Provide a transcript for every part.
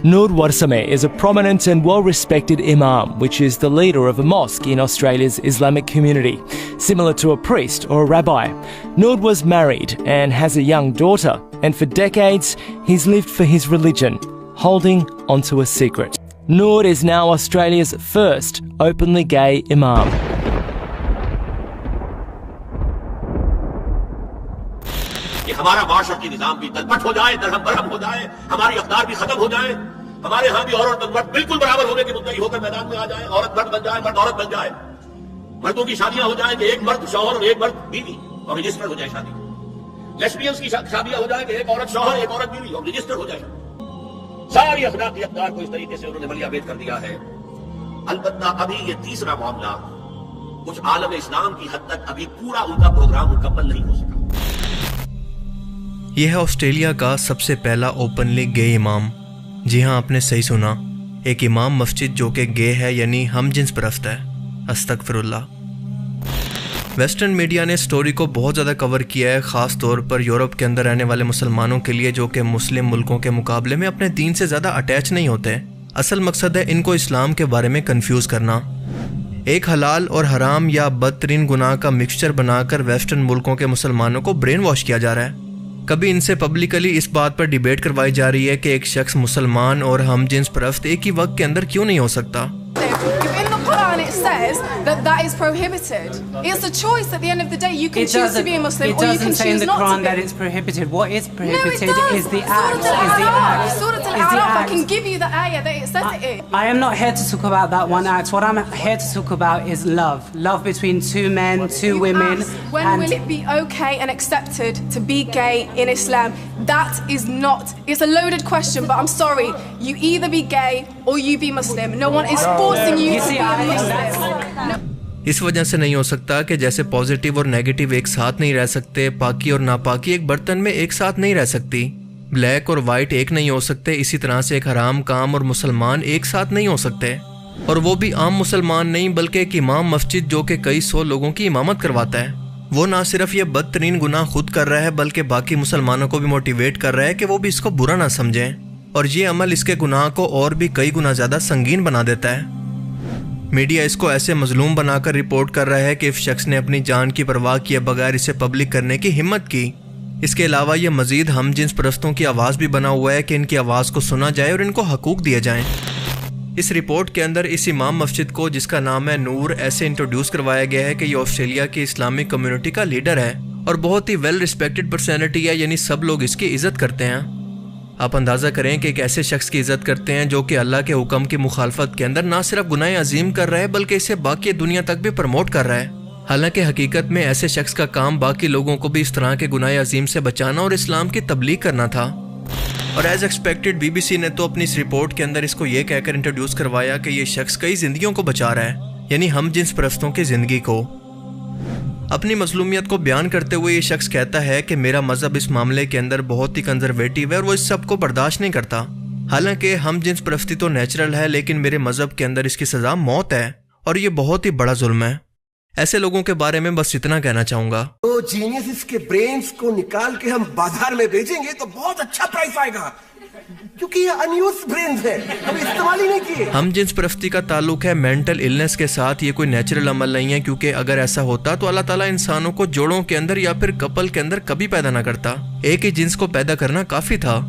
Noor Warsame is a prominent and well-respected imam, which is the leader of a mosque in Australia's Islamic community, similar to a priest or a rabbi. Noor was married and has a young daughter, and for decades he's lived for his religion, holding onto a secret. Noor is now Australia's first openly gay imam. ہمارا معاشرتی نظام بھی تلپٹ ہو جائے، درہم برہم ہو جائے، ہماری اقدار بھی ختم ہو جائے، ہمارے ہاں بھی عورت اور مرد بالکل برابر ہونے کے مدعی ہو کر میدان میں آ جائے، عورت مرد بن جائے، مرد عورت بن جائے، مردوں کی شادیاں ہو جائیں کہ ایک مرد شوہر اور ایک مرد بیوی اور رجسٹر ہو جائے شادی، لیسبینز کی شادیاں ہو جائیں کہ ایک عورت شوہر ایک عورت بیوی اور رجسٹر ہو جائے، ساری اخلاقی اقدار کو اس طریقے سے انہوں نے ملیہ بیت کر دیا ہے۔ البتہ ابھی یہ تیسرا معاملہ کچھ عالم اسلام کی حد تک ابھی پورا ان کا پروگرام مکمل نہیں ہو سکا۔ یہ ہے آسٹریلیا کا سب سے پہلا اوپنلی گے امام۔ جی ہاں، آپ نے صحیح سنا، ایک امام مسجد جو کہ گے ہے، یعنی ہم جنس پرست ہے۔ استغفر اللہ۔ ویسٹرن میڈیا نے سٹوری کو بہت زیادہ کور کیا ہے، خاص طور پر یورپ کے اندر رہنے والے مسلمانوں کے لیے جو کہ مسلم ملکوں کے مقابلے میں اپنے دین سے زیادہ اٹیچ نہیں ہوتے۔ اصل مقصد ہے ان کو اسلام کے بارے میں کنفیوز کرنا، ایک حلال اور حرام یا بدترین گناہ کا مکسچر بنا کر ویسٹرن ملکوں کے مسلمانوں کو برین واش کیا جا رہا ہے۔ کبھی ان سے پبلکلی اس بات پر ڈیبیٹ کروائی جا رہی ہے کہ ایک شخص مسلمان اور ہم جنس پرست ایک ہی وقت کے اندر کیوں نہیں ہو سکتا۔ It says that is prohibited. It's a choice at the end of the day. You can choose to be a Muslim or you can choose not to be. It doesn't say in the Quran that it's prohibited. What is prohibited is the act. Surah Al-A'raf, I can give you the ayah that it says it is. I am not here to talk about that one act. What I'm here to talk about is love. Love between two men, two women. When will it be okay and accepted to be gay in Islam? That is not. It's a loaded question, but I'm sorry. You either be gay or you be Muslim. No one is forcing you to be a Muslim. اس وجہ سے نہیں ہو سکتا کہ جیسے positive اور negative ایک ساتھ نہیں رہ سکتے، پاکی اور ناپاکی ایک برتن میں ایک ساتھ نہیں رہ سکتی، بلیک اور وائٹ ایک نہیں ہو سکتے، اسی طرح سے ایک حرام کام اور مسلمان ایک ساتھ نہیں ہو سکتے، اور وہ بھی عام مسلمان نہیں بلکہ ایک امام مسجد جو کہ کئی سو لوگوں کی امامت کرواتا ہے۔ وہ نہ صرف یہ بدترین گناہ خود کر رہا ہے بلکہ باقی مسلمانوں کو بھی موٹیویٹ کر رہا ہے کہ وہ بھی اس کو برا نہ سمجھیں، اور یہ عمل اس کے گناہ کو اور بھی کئی گنا زیادہ سنگین بنا دیتا ہے۔ میڈیا اس کو ایسے مظلوم بنا کر رپورٹ کر رہا ہے کہ اس شخص نے اپنی جان کی پرواہ کیے بغیر اسے پبلک کرنے کی ہمت کی۔ اس کے علاوہ یہ مزید ہم جنس پرستوں کی آواز بھی بنا ہوا ہے کہ ان کی آواز کو سنا جائے اور ان کو حقوق دیے جائیں۔ اس رپورٹ کے اندر اس امام مسجد کو جس کا نام ہے نور ایسے انٹروڈیوس کروایا گیا ہے کہ یہ آسٹریلیا کی اسلامک کمیونٹی کا لیڈر ہے اور بہت ہی ویل ریسپیکٹڈ پرسنالٹی ہے، یعنی سب لوگ اس کی عزت کرتے ہیں۔ آپ اندازہ کریں کہ ایک ایسے شخص کی عزت کرتے ہیں جو کہ اللہ کے حکم کی مخالفت کے اندر نہ صرف گناہ عظیم کر رہا ہے بلکہ اسے باقی دنیا تک بھی پروموٹ کر رہا ہے، حالانکہ حقیقت میں ایسے شخص کا کام باقی لوگوں کو بھی اس طرح کے گناہ عظیم سے بچانا اور اسلام کی تبلیغ کرنا تھا۔ اور as expected B B C نے تو اپنی اس رپورٹ کے اندر اس کو یہ کہہ کر انٹروڈیوس کروایا کہ یہ شخص کئی زندگیوں کو بچا رہا ہے، یعنی ہم جنس پرستوں کی زندگی کو۔ اپنی مظلومیت کو بیان کرتے ہوئے یہ شخص کہتا ہے کہ میرا مذہب اس معاملے کے اندر بہت ہی کنزرویٹو ہے اور وہ اس سب کو برداشت نہیں کرتا، حالانکہ ہم جنس پرستی تو نیچرل ہے لیکن میرے مذہب کے اندر اس کی سزا موت ہے اور یہ بہت ہی بڑا ظلم ہے۔ ایسے لوگوں کے بارے میں بس اتنا کہنا چاہوں گا، تو جینیس کے برینز کو نکال کے ہم بازار میں بیچیں گے تو بہت اچھا پرائس آئے گا، کیونکہ یہ انیوز برینز ہے، ہم استعمال ہی نہیں کیے۔ ہم جنس پرستی کا تعلق ہے مینٹل النس کے ساتھ، یہ کوئی نیچرل عمل نہیں ہے، کیونکہ اگر ایسا ہوتا تو اللہ تعالیٰ انسانوں کو جوڑوں کے اندر یا پھر کپل کے اندر کبھی پیدا نہ کرتا، ایک ہی جنس کو پیدا کرنا کافی تھا۔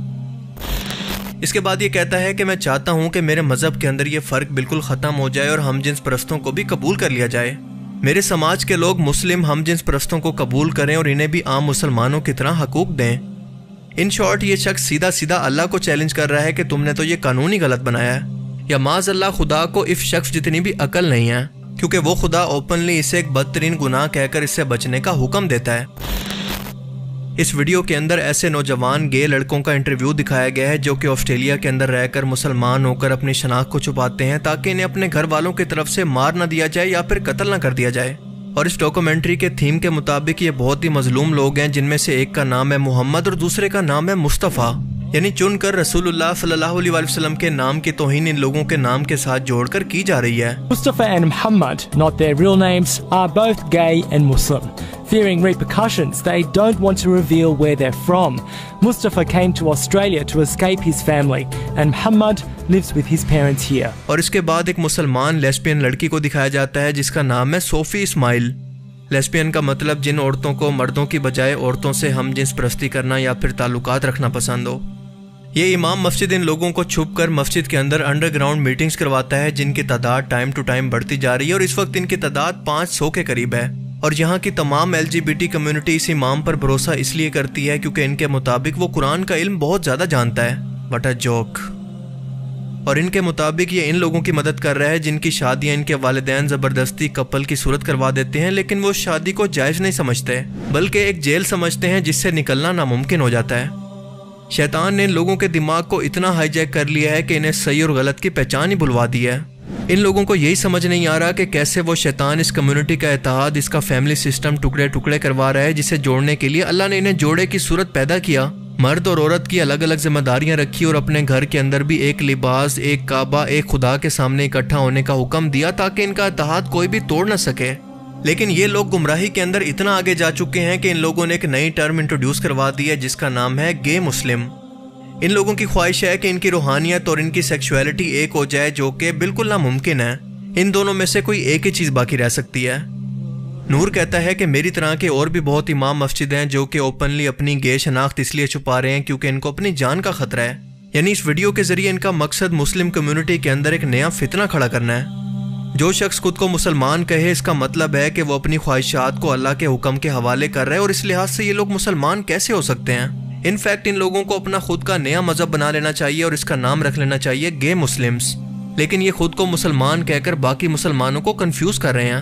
اس کے بعد یہ کہتا ہے کہ میں چاہتا ہوں کہ میرے مذہب کے اندر یہ فرق بالکل ختم ہو جائے اور ہم جنس پرستوں کو بھی قبول کر لیا جائے، میرے سماج کے لوگ مسلم ہم جنس پرستوں کو قبول کریں اور انہیں بھی عام مسلمانوں کی طرح حقوق دیں۔ ان شارٹ یہ شخص سیدھا سیدھا اللہ کو چیلنج کر رہا ہے کہ تم نے تو یہ قانون ہی غلط بنایا ہے، یا معاذ اللہ خدا کو اس شخص جتنی بھی عقل نہیں ہے، کیونکہ وہ خدا اوپنلی اسے ایک بدترین گناہ کہہ کر اس سے بچنے کا حکم دیتا ہے۔ اس ویڈیو کے اندر ایسے نوجوان گے لڑکوں کا انٹرویو دکھایا گیا ہے جو کہ آسٹریلیا کے اندر رہ کر مسلمان ہو کر اپنی شناخت کو چھپاتے ہیں تاکہ انہیں اپنے گھر والوں کی طرف سے مار نہ دیا جائے یا پھر قتل نہ کر دیا جائے۔ اور اس ڈاکومنٹری کے تھیم کے مطابق یہ بہت ہی مظلوم لوگ ہیں، جن میں سے ایک کا نام ہے محمد اور دوسرے کا نام ہے مصطفیٰ۔ یعنی چن کر رسول صلی اللہ علیہ وسلم کے نام کی توہین ان لوگوں کے نام کے ساتھ جوڑ کر کی جا رہی ہے. Mustafa and Muhammad, not their real names, are both gay and Muslim. Fearing repercussions, they don't want to reveal where they're from. Mustafa came to Australia to escape his family, and Muhammad lives with his parents here. اور اس کے بعد ایک مسلمان lesbian لڑکی کو دکھایا جاتا ہے جس کا نام ہے صوفی اسماعیل. لیسبین کا مطلب جن عورتوں کو مردوں کی بجائے عورتوں سے ہم جنس پرستی کرنا یا پھر تعلقات رکھنا پسند ہو. یہ امام مسجد ان لوگوں کو چھپ کر مسجد کے اندر انڈر گراؤنڈ میٹنگز کرواتا ہے جن کی تعداد ٹائم ٹو ٹائم بڑھتی جا رہی ہے اور اس وقت ان کی تعداد 500 کے قریب ہے. اور یہاں کی تمام LGBT کمیونٹی اس امام پر بھروسہ اس لیے کرتی ہے کیونکہ ان کے مطابق وہ قرآن کا علم بہت زیادہ جانتا ہے. What a joke. اور ان کے مطابق یہ ان لوگوں کی مدد کر رہا ہے جن کی شادیاں ان کے والدین زبردستی کپل کی صورت کروا دیتے ہیں لیکن وہ شادی کو جائز نہیں سمجھتے بلکہ ایک جیل سمجھتے ہیں جس سے نکلنا ناممکن ہو جاتا ہے. شیطان نے ان لوگوں کے دماغ کو اتنا ہائی جیک کر لیا ہے کہ انہیں صحیح اور غلط کی پہچان ہی بھلوا دی ہے. ان لوگوں کو یہی سمجھ نہیں آ رہا کہ کیسے وہ شیطان اس کمیونٹی کا اتحاد، اس کا فیملی سسٹم ٹکڑے ٹکڑے کروا رہا ہے جسے جوڑنے کے لیے اللہ نے انہیں جوڑے کی صورت پیدا کیا. مرد اور عورت کی الگ الگ ذمہ داریاں رکھی اور اپنے گھر کے اندر بھی ایک لباس، ایک کعبہ، ایک خدا کے سامنے اکٹھا ہونے کا حکم دیا تاکہ ان کا اتحاد کوئی بھی توڑ نہ سکے. لیکن یہ لوگ گمراہی کے اندر اتنا آگے جا چکے ہیں کہ ان لوگوں نے ایک نئی ٹرم انٹروڈیوس کروا دی ہے جس کا نام ہے گے مسلم. ان لوگوں کی خواہش ہے کہ ان کی روحانیت اور ان کی سیکشولیٹی ایک ہو جائے جو کہ بالکل ناممکن ہے. ان دونوں میں سے کوئی ایک ہی چیز باقی رہ سکتی ہے. نور کہتا ہے کہ میری طرح کے اور بھی بہت امام مسجد ہیں جو کہ اوپنلی اپنی گے شناخت اس لیے چھپا رہے ہیں کیونکہ ان کو اپنی جان کا خطرہ ہے. یعنی اس ویڈیو کے ذریعے ان کا مقصد مسلم کمیونٹی کے اندر ایک نیا فتنہ کھڑا کرنا ہے. جو شخص خود کو مسلمان کہے اس کا مطلب ہے کہ وہ اپنی خواہشات کو اللہ کے حکم کے حوالے کر رہا ہے اور اس لحاظ سے یہ لوگ مسلمان کیسے ہو سکتے ہیں. انفیکٹ ان لوگوں کو اپنا خود کا نیا مذہب بنا لینا چاہیے اور اس کا نام رکھ لینا چاہیے گے مسلمز. لیکن یہ خود کو مسلمان کہہ کر باقی مسلمانوں کو کنفیوز کر رہے ہیں.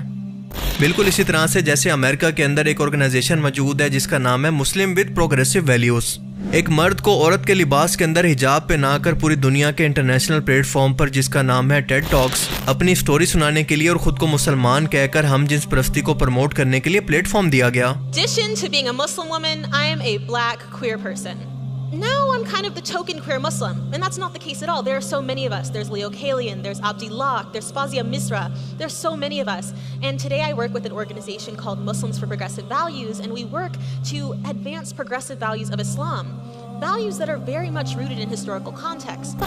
بالکل اسی طرح سے جیسے امریکہ کے اندر ایک آرگنائزیشن موجود ہے جس کا نام ہے مسلم ود پروگریسو ویلیوز. ایک مرد کو عورت کے لباس کے اندر حجاب پہنا کر پوری دنیا کے انٹرنیشنل پلیٹ فارم پر جس کا نام ہے ٹیڈ ٹاکس اپنی سٹوری سنانے کے لیے اور خود کو مسلمان کہہ کر ہم جنس پرستی کو پروموٹ کرنے کے لیے پلیٹ فارم دیا گیا. addition to being a Muslim woman, I am a black queer person. Now I'm kind of the token queer Muslim, and that's not the case at all. There are so many of us. There's Leo Kalian, there's Abdi Locke, there's Fazia Misra. There's so many of us. And today I work with an organization called Muslims for Progressive Values, and we work to advance progressive values of Islam. Values that are very much rooted in historical context.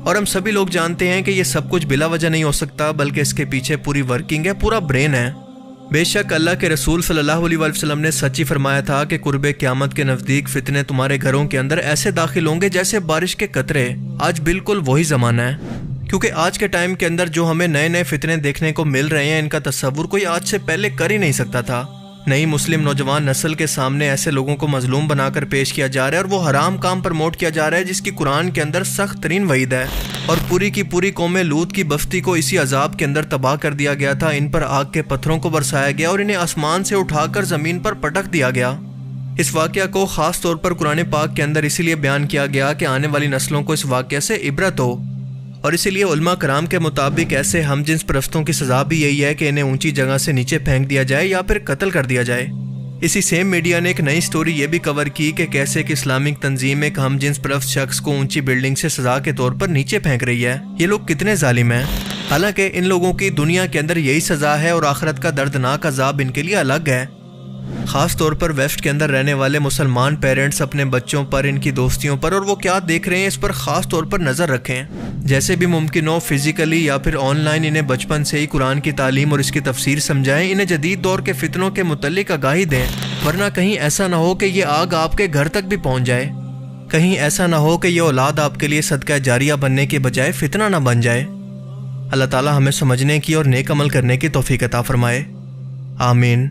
اور ہم سبھی لوگ جانتے ہیں کہ یہ سب کچھ بلا وجہ نہیں ہو سکتا بلکہ اس کے پیچھے پوری ورکنگ ہے، پورا برین ہے. بے شک اللہ کے رسول صلی اللہ علیہ وسلم نے سچ ہی فرمایا تھا کہ قرب قیامت کے نزدیک فتنے تمہارے گھروں کے اندر ایسے داخل ہوں گے جیسے بارش کے قطرے. آج بالکل وہی زمانہ ہے کیونکہ آج کے ٹائم کے اندر جو ہمیں نئے نئے فتنے دیکھنے کو مل رہے ہیں ان کا تصور کوئی آج سے پہلے کر ہی نہیں سکتا تھا. نئی مسلم نوجوان نسل کے سامنے ایسے لوگوں کو مظلوم بنا کر پیش کیا جا رہا ہے اور وہ حرام کام پروموٹ کیا جا رہا ہے جس کی قرآن کے اندر سخت ترین وعید ہے. اور پوری کی پوری قوم لوط کی بستی کو اسی عذاب کے اندر تباہ کر دیا گیا تھا. ان پر آگ کے پتھروں کو برسایا گیا اور انہیں آسمان سے اٹھا کر زمین پر پٹک دیا گیا. اس واقعہ کو خاص طور پر قرآن پاک کے اندر اسی لیے بیان کیا گیا کہ آنے والی نسلوں کو اس واقعہ سے عبرت ہو. اور اسی لیے علماء کرام کے مطابق ایسے ہم جنس پرستوں کی سزا بھی یہی ہے کہ انہیں اونچی جگہ سے نیچے پھینک دیا جائے یا پھر قتل کر دیا جائے. اسی سیم میڈیا نے ایک نئی سٹوری یہ بھی کور کی کہ کیسے ایک اسلامک تنظیم ایک ہم جنس پرست شخص کو اونچی بلڈنگ سے سزا کے طور پر نیچے پھینک رہی ہے. یہ لوگ کتنے ظالم ہیں. حالانکہ ان لوگوں کی دنیا کے اندر یہی سزا ہے اور آخرت کا دردناک عذاب ان کے لیے الگ ہے. خاص طور پر ویسٹ کے اندر رہنے والے مسلمان پیرنٹس اپنے بچوں پر، ان کی دوستیوں پر اور وہ کیا دیکھ رہے ہیں اس پر خاص طور پر نظر رکھیں. جیسے بھی ممکن ہو فزیکلی یا پھر آن لائن انہیں بچپن سے ہی قرآن کی تعلیم اور اس کی تفسیر سمجھائیں. انہیں جدید دور کے فتنوں کے متعلق آگاہی دیں ورنہ کہیں ایسا نہ ہو کہ یہ آگ آپ کے گھر تک بھی پہنچ جائے. کہیں ایسا نہ ہو کہ یہ اولاد آپ کے لیے صدقہ جاریہ بننے کے بجائے فتنہ نہ بن جائے. اللہ تعالی ہمیں سمجھنے کی اور نیک عمل کرنے کی توفیق عطا فرمائے. آمین.